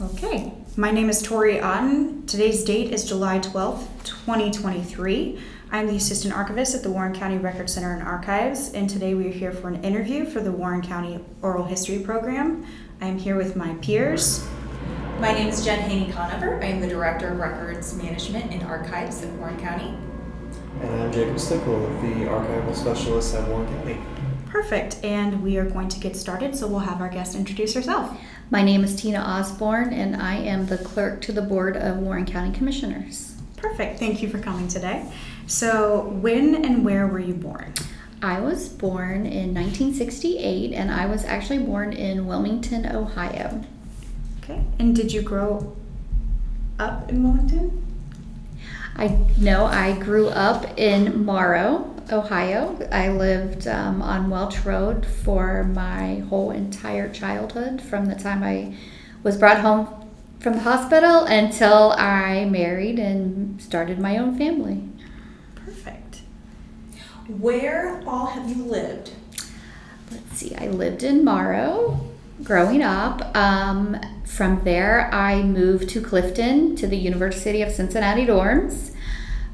Okay, my name is Tori Otten. Today's date is July 12th, 2023. I'm the Assistant Archivist at the Warren County Record Center and Archives, and today we are here for an interview for the Warren County Oral History Program. I am here with my peers. My name is Jen Haney-Conover. I am the Director of Records Management and Archives at Warren County. And I'm Jacob Stickle, the Archival Specialist at Warren County. Perfect, and we are going to get started, so we'll have our guest introduce herself. My name is Tina Osborne, and I am the Clerk to the Board of Warren County Commissioners. Perfect, thank you for coming today. So, when and where were you born? I was born in 1968, and I was actually born in Wilmington, Ohio. Okay, and did you grow up in Wilmington? I grew up in Morrow, Ohio. I lived on Welch Road for my whole entire childhood, from the time I was brought home from the hospital until I married and started my own family. Perfect. Where all have you lived? Let's see, I lived in Morrow growing up. From there, I moved to Clifton to the University of Cincinnati dorms.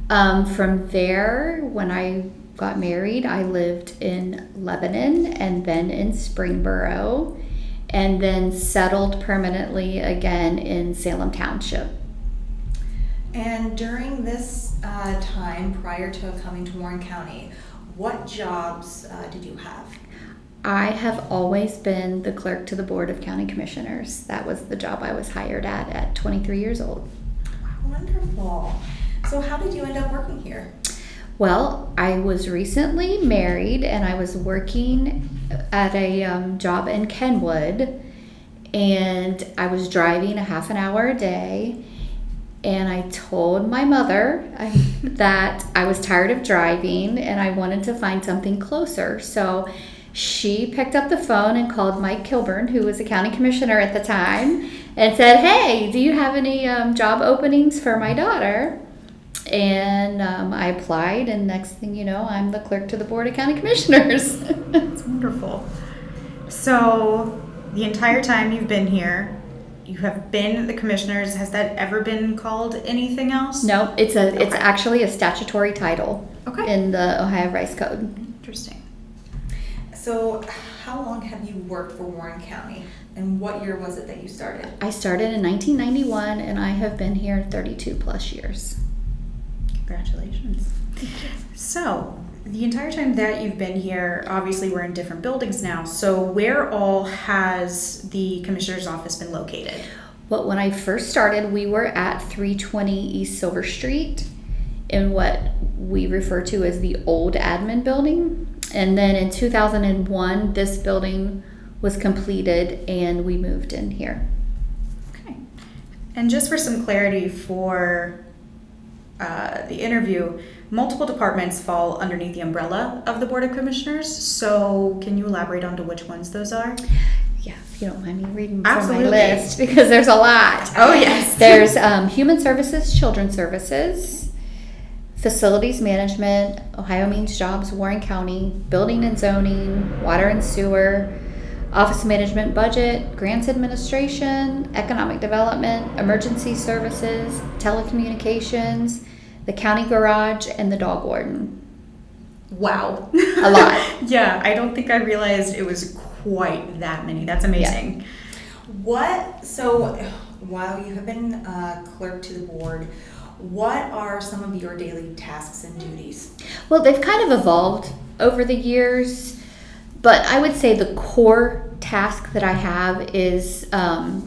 From there, when I got married, I lived in Lebanon and then in Springboro, and then settled permanently again in Salem Township. And during this time prior to coming to Warren County, what jobs did you have? I have always been the Clerk to the Board of County Commissioners. That was the job I was hired at 23 years old. Wonderful. So how did you end up working here? Well, I was recently married and I was working at a job in Kenwood, and I was driving a half an hour a day, and I told my mother that I was tired of driving and I wanted to find something closer. So she picked up the phone and called Mike Kilburn, who was a county commissioner at the time, and said, "Hey, do you have any job openings for my daughter?" And I applied, and next thing you know, I'm the Clerk to the Board of County Commissioners. That's wonderful. So, the entire time you've been here, you have been the commissioners. Has that ever been called anything else? No, it's actually a statutory title in the Ohio Rice Code. Interesting. So how long have you worked for Warren County, and what year was it that you started? I started in 1991, and I have been here 32 plus years. Congratulations. So, the entire time that you've been here, obviously we're in different buildings now, so where all has the commissioner's office been located? Well, when I first started, we were at 320 East Silver Street in what we refer to as the old admin building. And then in 2001, this building was completed and we moved in here. Okay. And just for some clarity for the interview, multiple departments fall underneath the umbrella of the Board of Commissioners. So can you elaborate on to which ones those are? Yeah, if you don't mind me reading Absolutely. from my list, because there's a lot. Oh, yes. There's Human Services, Children's Services, Facilities Management, Ohio Means Jobs, Warren County, Building and Zoning, Water and Sewer, Office Management, Budget, Grants Administration, Economic Development, Emergency Services, Telecommunications, the County Garage, and the Dog Warden. Wow. A lot. Yeah, I don't think I realized it was quite that many. That's amazing. Yeah. So while you have been clerk to the board, what are some of your daily tasks and duties? Well, they've kind of evolved over the years, but I would say the core task that I have is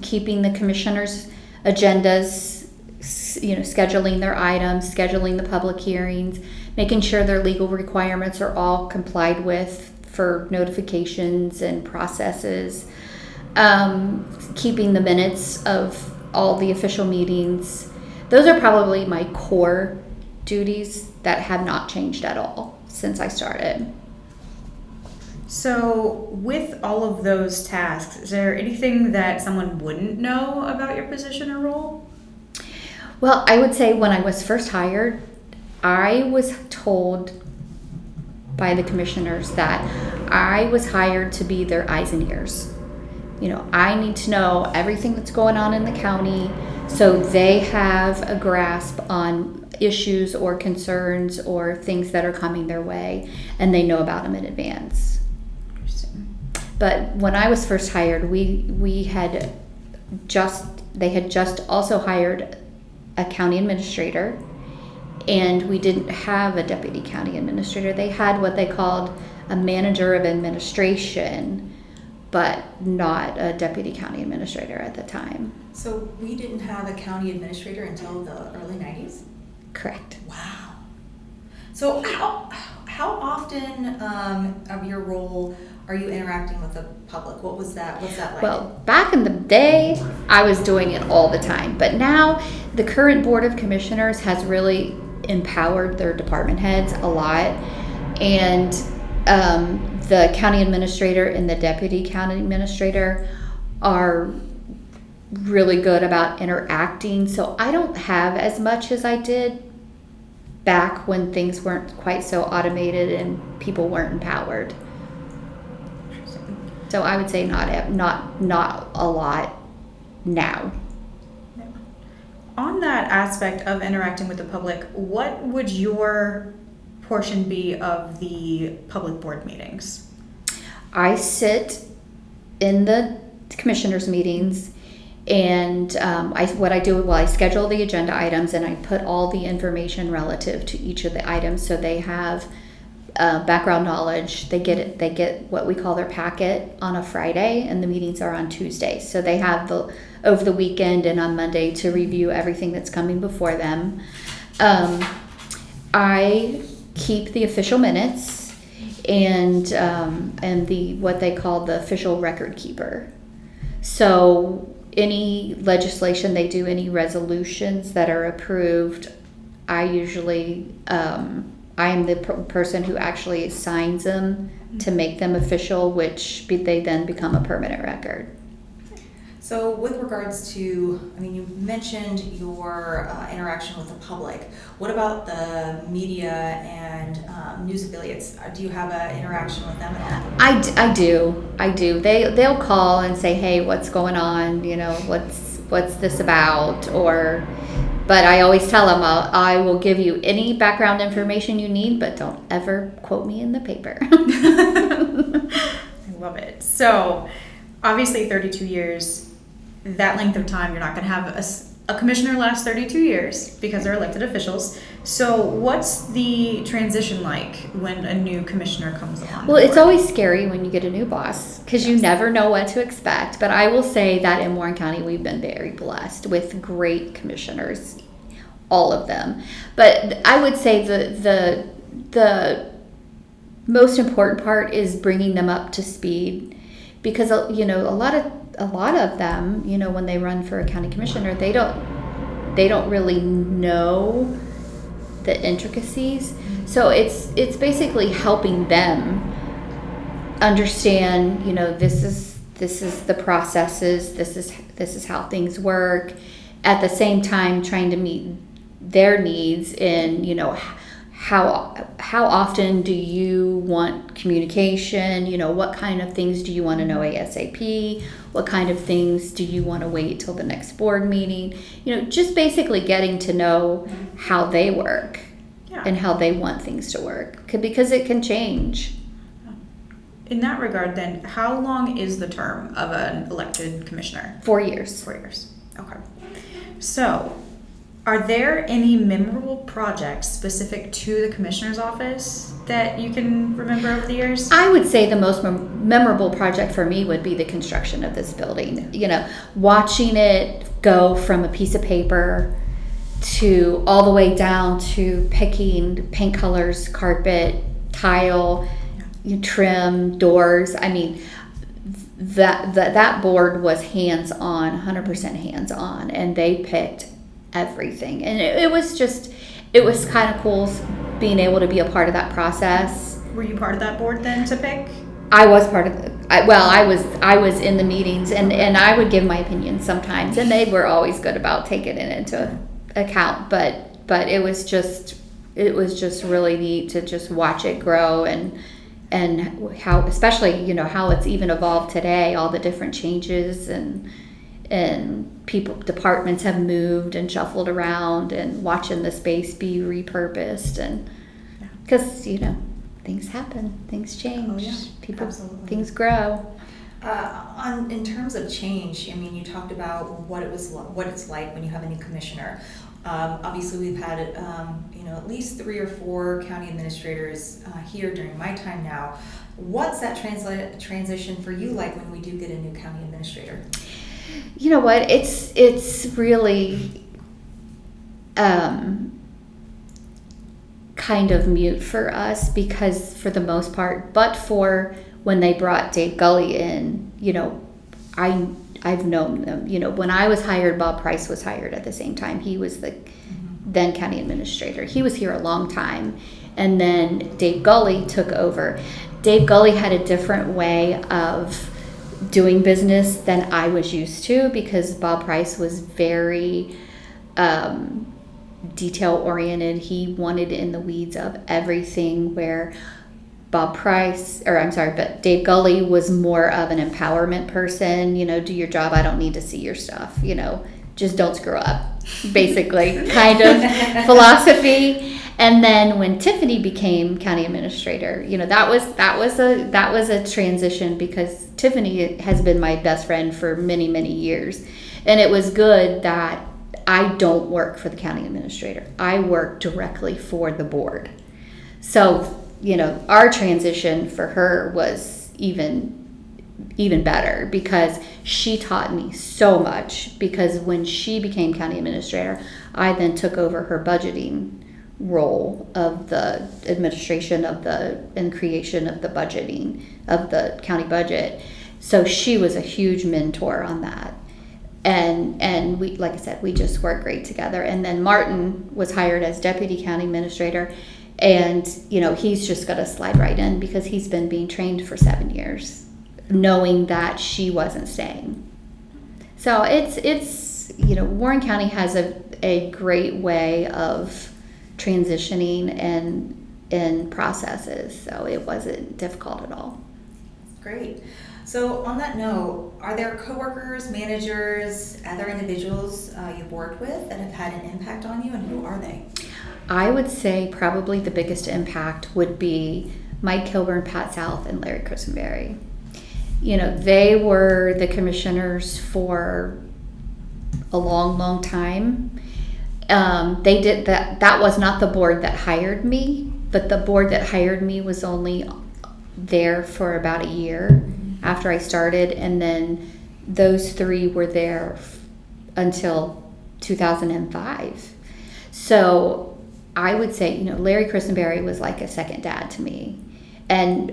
keeping the commissioners' agendas, scheduling their items, scheduling the public hearings, making sure their legal requirements are all complied with for notifications and processes, keeping the minutes of all the official meetings. Those are probably my core duties that have not changed at all since I started. So with all of those tasks, is there anything that someone wouldn't know about your position or role? Well, I would say when I was first hired, I was told by the commissioners that I was hired to be their eyes and ears. I need to know everything that's going on in the county so they have a grasp on issues or concerns or things that are coming their way, and they know about them in advance. Interesting. But when I was first hired, they had just also hired a county administrator, and we didn't have a deputy county administrator. They had what they called a manager of administration, but not a deputy county administrator at the time. So we didn't have a county administrator until the early 90s? Correct. Wow. So how often of your role are you interacting with the public? What's that like? Well, back in the day, I was doing it all the time. But now, the current Board of Commissioners has really empowered their department heads a lot. And the county administrator and the deputy county administrator are really good about interacting. So I don't have as much as I did back when things weren't quite so automated and people weren't empowered. So I would say not a lot now. On that aspect of interacting with the public, what would your portion be of the public board meetings? I sit in the commissioners' meetings, and I schedule the agenda items, and I put all the information relative to each of the items, so they have background knowledge. They get what we call their packet on a Friday, and the meetings are on Tuesday. So they have over the weekend and on Monday to review everything that's coming before them. I keep the official minutes and the what they call the official record keeper. So any legislation they do, any resolutions that are approved, I usually I am the person who actually signs them to make them official, which they then become a permanent record. So with regards to, you mentioned your interaction with the public. What about the media and news affiliates? Do you have an interaction with them at all? I do. They'll call and say, hey, what's going on? What's this about? But I always tell them I will give you any background information you need, but don't ever quote me in the paper. I love it. So obviously 32 years, that length of time, you're not going to have a commissioner last 32 years because they're elected officials. So what's the transition like when a new commissioner comes on? Well, it's always scary when you get a new boss because you never know what to expect. But I will say that in Warren County, we've been very blessed with great commissioners, all of them. But I would say the most important part is bringing them up to speed, because a lot of them, when they run for a county commissioner, they don't really know the intricacies. So it's basically helping them understand, this is the processes, this is how things work, at the same time trying to meet their needs in, how often do you want communication? What kind of things do you want to know ASAP? What kind of things do you want to wait till the next board meeting? Just basically getting to know how they work and how they want things to work, because it can change. In that regard, then, how long is the term of an elected commissioner? 4 years. 4 years. Okay. So, are there any memorable projects specific to the commissioner's office that you can remember over the years? I would say the most memorable project for me would be the construction of this building. Watching it go from a piece of paper to all the way down to picking paint colors, carpet, tile, trim, doors. That board was hands-on, 100% hands-on, and they picked everything, and it was kind of cool being able to be a part of that process. Were you part of that board then to pick? I was part of it. I was in the meetings, and I would give my opinion sometimes, and they were always good about taking it into account. But it was just really neat to just watch it grow, and how, especially, you know, how it's even evolved today, all the different changes and departments have moved and shuffled around, and watching the space be repurposed, and because, you know, things happen, things change, Absolutely. things grow. In terms of change, I mean, you talked about what it's like when you have a new commissioner. Obviously, we've had at least 3 or 4 county administrators here during my time now. What's that transition for you like when we do get a new county administrator? You know what? It's really kind of mute for us, because for the most part, but for when they brought Dave Gully in, you know, I've known them. You know, when I was hired, Bob Price was hired at the same time. He was the then county administrator. He was here a long time, and then Dave Gully took over. Dave Gully had a different way of doing business than I was used to, because Bob Price was very detail oriented. He wanted in the weeds of everything, where but Dave Gully was more of an empowerment person. You know, do your job, I don't need to see your stuff, you know, just don't screw up, basically, kind of philosophy. And then when Tiffany became county administrator, you know, that was a transition, because Tiffany has been my best friend for many, many years. And it was good that I don't work for the county administrator. I work directly for the board. So, you know, our transition for her was even better, because she taught me so much. Because when she became county administrator, I then took over her budgeting role of the administration of and creation of the budgeting of the county budget. So she was a huge mentor on that. And we, like I said, we just worked great together. And then Martin was hired as deputy county administrator, and, you know, he's just going to slide right in, because he's been being trained for 7 years, knowing that she wasn't staying. So it's you know, Warren County has a great way of transitioning and processes, so it wasn't difficult at all. Great. So on that note, are there coworkers, managers, other individuals you've worked with that have had an impact on you, and who are they? I would say probably the biggest impact would be Mike Kilburn, Pat South, and Larry Christenberry. You know, they were the commissioners for a long, long time. They did that. That was not the board that hired me, but the board that hired me was only there for about a year after I started, and then those 3 were there until 2005. So I would say, you know, Larry Christenberry was like a second dad to me, and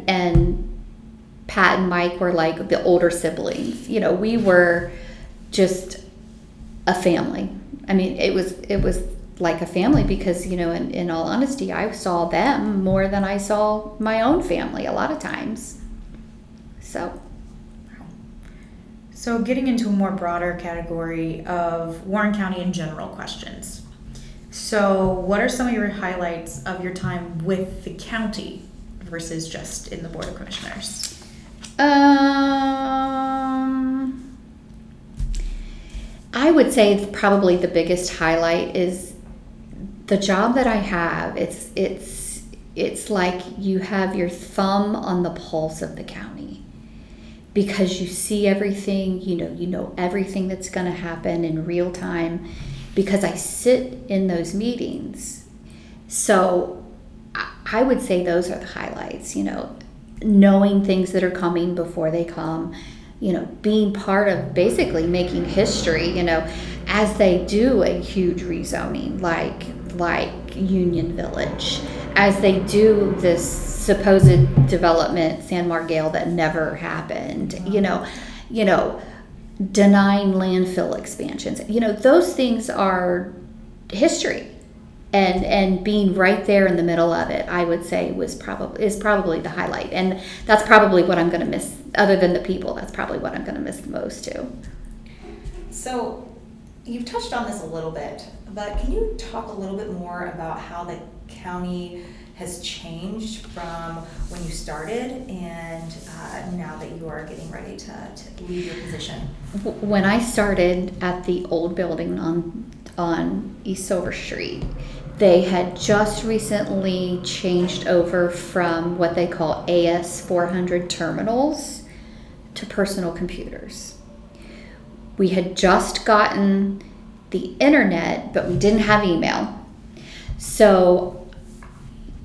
Pat and Mike were like the older siblings. You know, we were just a family. I mean, it was like a family, because, you know, in all honesty, I saw them more than I saw my own family a lot of times. So getting into a more broader category of Warren County in general questions. So what are some of your highlights of your time with the county versus just in the Board of Commissioners? I would say probably the biggest highlight is the job that I have. It's like you have your thumb on the pulse of the county, because you see everything, you know everything that's going to happen in real time, because I sit in those meetings. So I would say those are the highlights, you know, knowing things that are coming before they come, you know, being part of basically making history, you know, as they do a huge rezoning like Union Village, as they do this supposed development, San Margale, that never happened, you know, denying landfill expansions. You know, those things are history. And being right there in the middle of it, I would say is probably the highlight. And that's probably what I'm going to miss, other than the people. That's probably what I'm going to miss the most too. So you've touched on this a little bit, but can you talk a little bit more about how the county has changed from when you started and now that you are getting ready to leave your position? When I started at the old building on East Silver Street, they had just recently changed over from what they call AS400 terminals to personal computers. We had just gotten the internet, but we didn't have email. So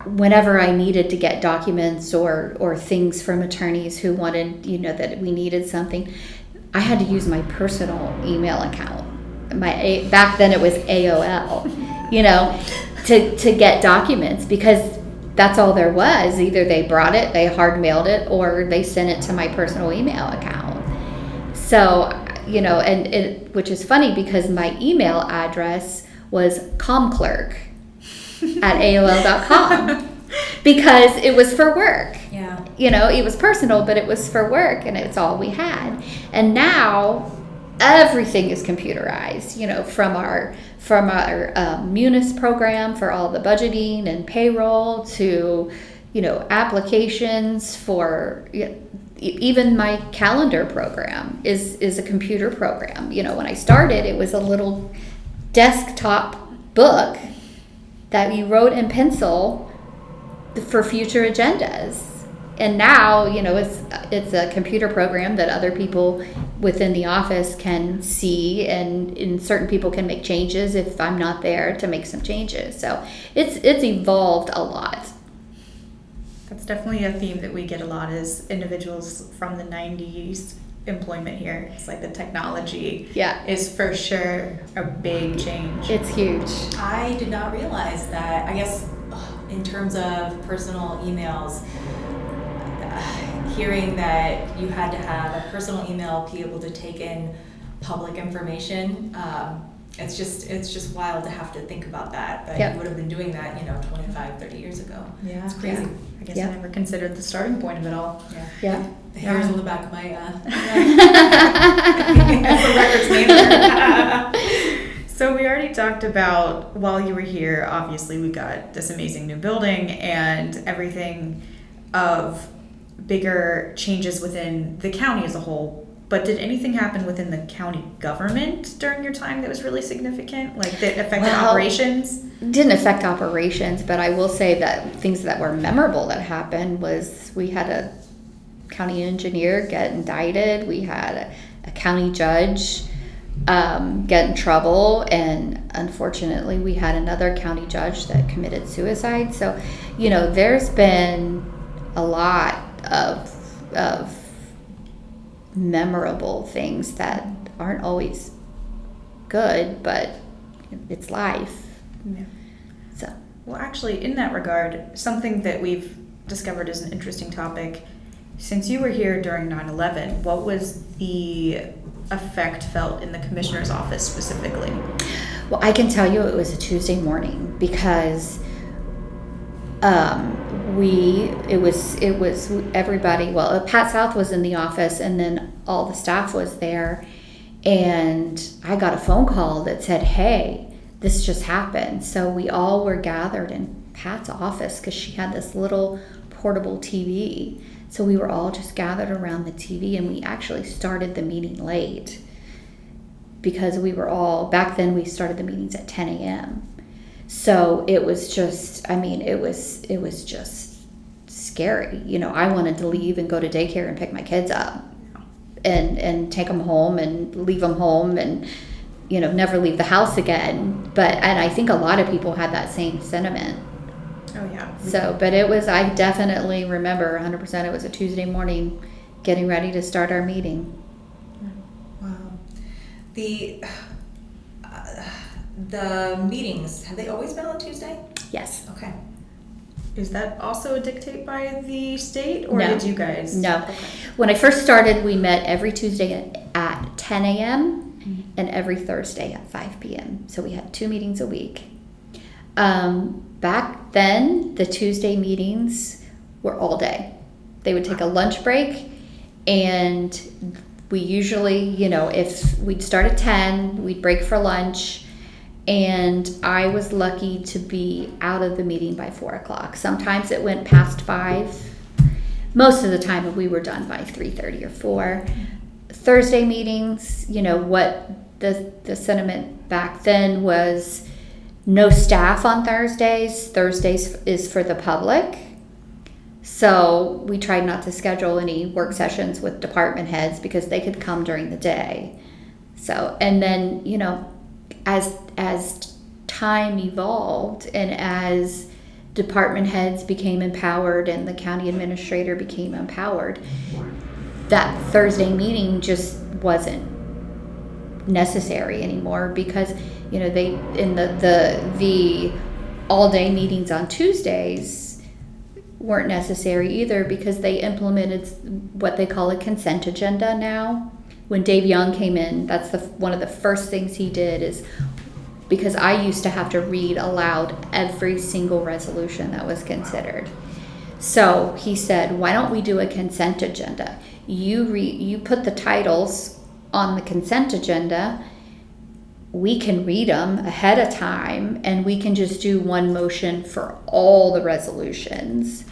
whenever I needed to get documents or things from attorneys who wanted, that we needed something, I had to use my personal email account. Back then it was AOL, to get documents, because that's all there was. Either they brought it, they hard mailed it, or they sent it to my personal email account. So, which is funny because my email address was Clerk at AOL.com because it was for work. Yeah. It was personal, but it was for work, and it's all we had. And now everything is computerized, from our Munis program for all the budgeting and payroll to, applications for, even my calendar program is a computer program. When I started, it was a little desktop book that you wrote in pencil for future agendas. And now, it's a computer program that other people within the office can see, and certain people can make changes if I'm not there to make some changes. So it's evolved a lot. That's definitely a theme that we get a lot is individuals from the 90s employment here. It's like the technology is for sure a big change. It's huge. I did not realize that. I guess in terms of personal emails, hearing that you had to have a personal email to be able to take in public information, it's just wild to have to think about that you would have been doing that 25, 30 years ago. Yeah, it's crazy. I guess I never considered the starting point of it all. The hairs on the back of my as a records manager. So we already talked about, while you were here, obviously we got this amazing new building and everything of bigger changes within the county as a whole. But did anything happen within the county government during your time that was really significant? Like that affected operations? Didn't affect operations, but I will say that things that were memorable that happened was we had a county engineer get indicted. We had a county judge get in trouble, and unfortunately we had another county judge that committed suicide. So, there's been a lot of memorable things that aren't always good, but it's life. Yeah. So, well, actually, in that regard, something that we've discovered is an interesting topic. Since you were here during 9/11, what was the effect felt in the commissioner's office specifically? Well, I can tell you it was a Tuesday morning because it was everybody. Well, Pat South was in the office, and then all the staff was there, and I got a phone call that said, "Hey, this just happened." So we all were gathered in Pat's office because she had this little portable TV. So we were all just gathered around the TV, and we actually started the meeting late because we were all, back then we started the meetings at 10 a.m. So it was just, it was just scary. I wanted to leave and go to daycare and pick my kids up and take them home and leave them home and, never leave the house again. And I think a lot of people had that same sentiment. Oh, yeah. So, but I definitely remember 100% it was a Tuesday morning getting ready to start our meeting. Wow. The meetings, have they always been on Tuesday? Yes. Okay. Is that also a dictate by the state, or No. did you guys? No. Okay. When I first started, we met every Tuesday at 10 a.m. and every Thursday at 5 p.m. So we had 2 meetings a week. Back then, the Tuesday meetings were all day. They would take a lunch break, and we usually, if we'd start at 10, we'd break for lunch, And I was lucky to be out of the meeting by 4 o'clock. Sometimes it went past 5. Most of the time we were done by 3:30 or 4. Thursday meetings, what the sentiment back then was no staff on Thursdays. Thursdays is for the public. So we tried not to schedule any work sessions with department heads because they could come during the day. So, and then, as time evolved and as department heads became empowered and the county administrator became empowered, that Thursday meeting just wasn't necessary anymore because, they in the all-day meetings on Tuesdays weren't necessary either because they implemented what they call a consent agenda now. When Dave Young came in, that's one of the first things he did is, because I used to have to read aloud every single resolution that was considered. So he said, why don't we do a consent agenda? You put the titles on the consent agenda, we can read them ahead of time, and we can just do one motion for all the resolutions.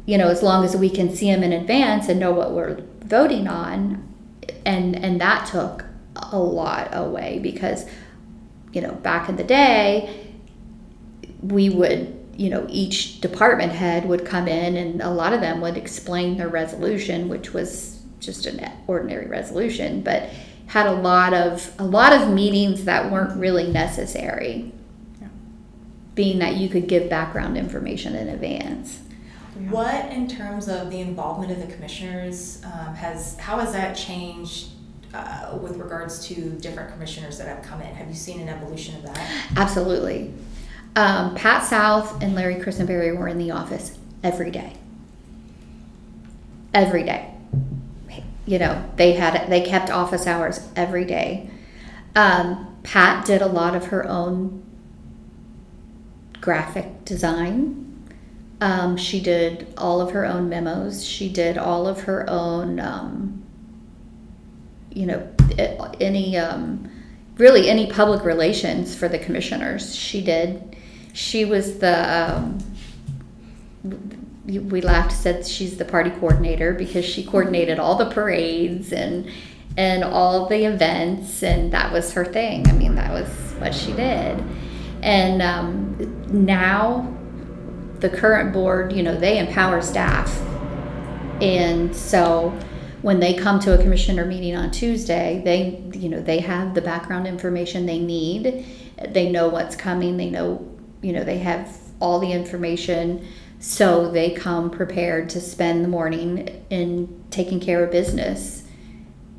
As long as we can see them in advance and know what we're voting on. And that took a lot away because, back in the day, we would, each department head would come in and a lot of them would explain their resolution, which was just an ordinary resolution, but had a lot of meetings that weren't really necessary, being that you could give background information in advance. What, in terms of the involvement of the commissioners, how has that changed with regards to different commissioners that have come in? Have you seen an evolution of that? Absolutely. Pat South and Larry Christenberry were in the office every day. Every day. They kept office hours every day. Pat did a lot of her own graphic design. She did all of her own memos. She did all of her own, any public relations for the commissioners. She did. She was we laughed, said she's the party coordinator because she coordinated all the parades and all the events, and that was her thing. I mean, that was what she did. And now the current board, they empower staff. And so when they come to a commissioner meeting on Tuesday, they have the background information they need. They know what's coming. They know, they have all the information. So they come prepared to spend the morning in taking care of business.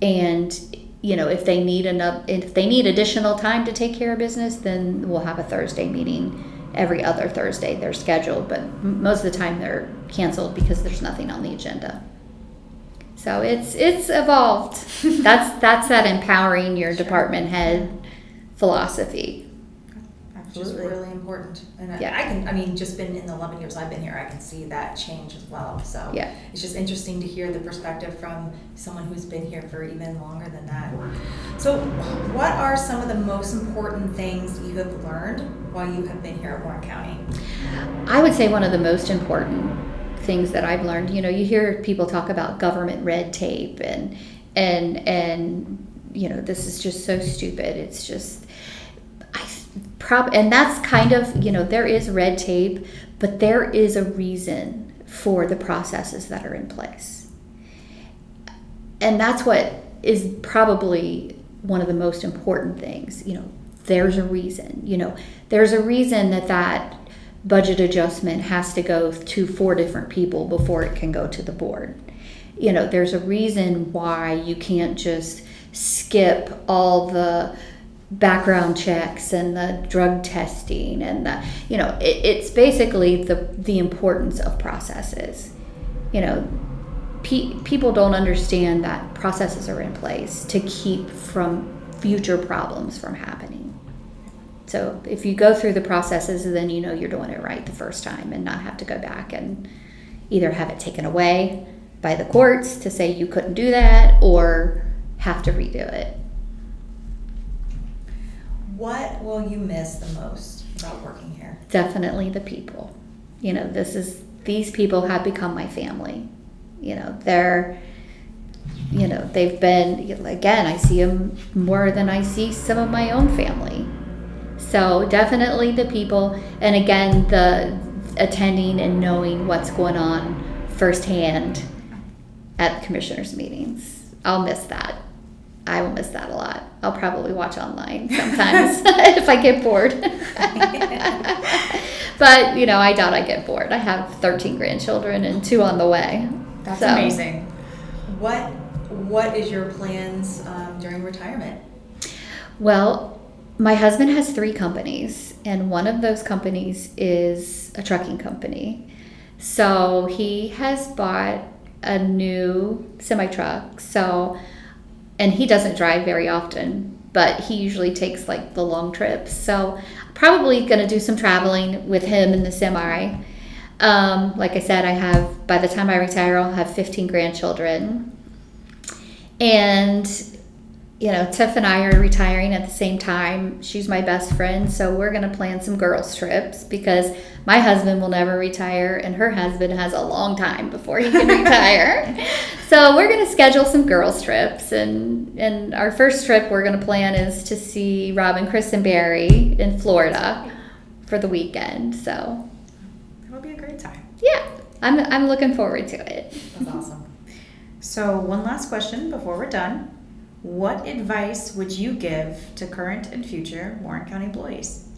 And, if they need additional time to take care of business, then we'll have a Thursday meeting. Every other Thursday they're scheduled, but most of the time they're canceled because there's nothing on the agenda. So it's evolved. That's that empowering your department head philosophy. Which is really important. And Yeah. Just been in the 11 years I've been here, I can see that change as well. So Yeah. it's just interesting to hear the perspective from someone who's been here for even longer than that. So what are some of the most important things you have learned while you have been here at Warren County? I would say one of the most important things that I've learned, you hear people talk about government red tape and this is just so stupid. It's just, and that's kind of, there is red tape, but there is a reason for the processes that are in place. And that's what is probably one of the most important things. There's a reason, there's a reason that budget adjustment has to go to 4 different people before it can go to the board. There's a reason why you can't just skip all the background checks and the drug testing and it's basically the importance of processes. People don't understand that processes are in place to keep from future problems from happening. So if you go through the processes, then you're doing it right the first time and not have to go back and either have it taken away by the courts to say you couldn't do that or have to redo it. What will you miss the most about working here? Definitely the people. You know, these people have become my family. You know, they've been, again, I see them more than I see some of my own family. So definitely the people, and again, the attending and knowing what's going on firsthand at the commissioners' meetings. I'll miss that. I will miss that a lot. I'll probably watch online sometimes if I get bored. But, I doubt I get bored. I have 13 grandchildren and 2 on the way. That's amazing. What is your plans during retirement? Well, my husband has 3 companies, and one of those companies is a trucking company. So he has bought a new semi-truck. And he doesn't drive very often, but he usually takes like the long trips. So probably going to do some traveling with him in the semi. Like I said, by the time I retire, I'll have 15 grandchildren. And, Tiff and I are retiring at the same time. She's my best friend, so we're going to plan some girls' trips because my husband will never retire, and her husband has a long time before he can retire. So we're going to schedule some girls' trips, and our first trip we're going to plan is to see Rob and Kristen Berry in Florida for the weekend. So That'll be a great time. yeah, I'm looking forward to it. That's awesome. So one last question before we're done. What advice would you give to current and future Warren County employees?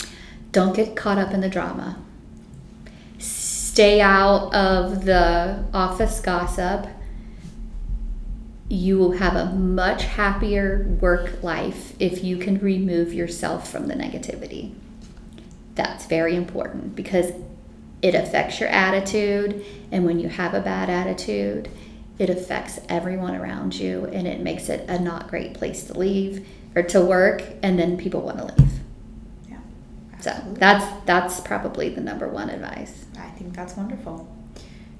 Don't get caught up in the drama. Stay out of the office gossip. You will have a much happier work life if you can remove yourself from the negativity. That's very important because it affects your attitude, and when you have a bad attitude, it affects everyone around you, and it makes it a not great place to leave or to work, and then people want to leave. Yeah. So Absolutely. that's probably the number one advice. I think that's wonderful.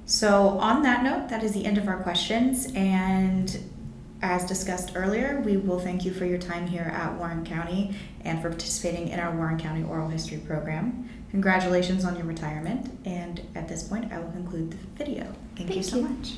So on that note, that is the end of our questions. And as discussed earlier, we will thank you for your time here at Warren County and for participating in our Warren County Oral History program. Congratulations on your retirement. And at this point, I will conclude the video. Thank you so much.